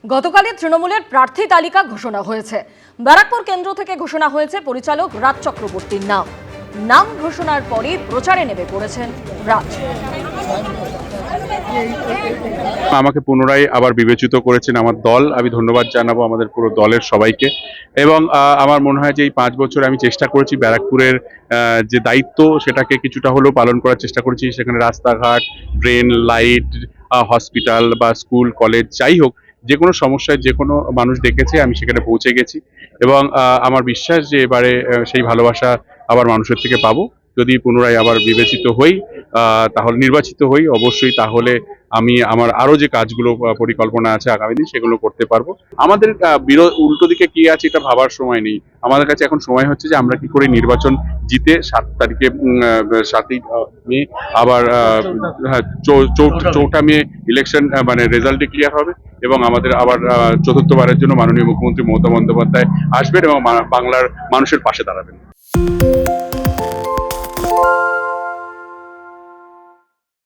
গতকালই তৃণমূলের প্রার্থী তালিকা ঘোষণা হয়েছে। ব্যারাকপুর কেন্দ্র থেকে ঘোষণা হয়েছে পরিচালক রাজ চক্রবর্তীর নাম। নাম ঘোষণার পরই প্রচারে নেমে পড়েছেন রাজ। আমাকে পুনরায় আবার বিবেচিত করেছেন আমার দল। আমি ধন্যবাদ জানাবো আমাদের পুরো দলের সবাইকে। এবং আমার মনে হয় যে এই 5 বছর আমি চেষ্টা করেছি ব্যারাকপুরের যে দায়িত্ব সেটাকে কিছুটা হলেও পালন করার চেষ্টা করেছি। সেখানে রাস্তাঘাট, ড্রেন, লাইট, হসপিটাল বা স্কুল, কলেজ যাই হোক, যে কোনো সমস্যায় যে কোনো মানুষ ডেকেছে আমি সেখানে পৌঁছে গেছি। এবং আমার বিশ্বাস যে এবারে সেই ভালোবাসা আবার মানুষের থেকে পাবো। যদি পুনরায় আবার বিবেচিত হই, তাহলে নির্বাচিত হই অবশ্যই, তাহলে আমি আমার আরো যে কাজগুলো পরিকল্পনা আছে আগামী দিন সেগুলো করতে পারবো। আমাদের উল্টো দিকে কি আছে এটা ভাবার সময় নেই। আমাদের কাছে এখন সময় হচ্ছে যে আমরা কি করে নির্বাচন জিতে 7 তারিখে 7ই মে আবার 4 মে ইলেকশন মানে রেজাল্ট ডিক্লেয়ার হবে এবং আমাদের আবার চতুর্থবারের জন্য মাননীয় মুখ্যমন্ত্রী মমতা বন্দ্যোপাধ্যায় আসবেন এবং বাংলার মানুষের পাশে দাঁড়াবেন।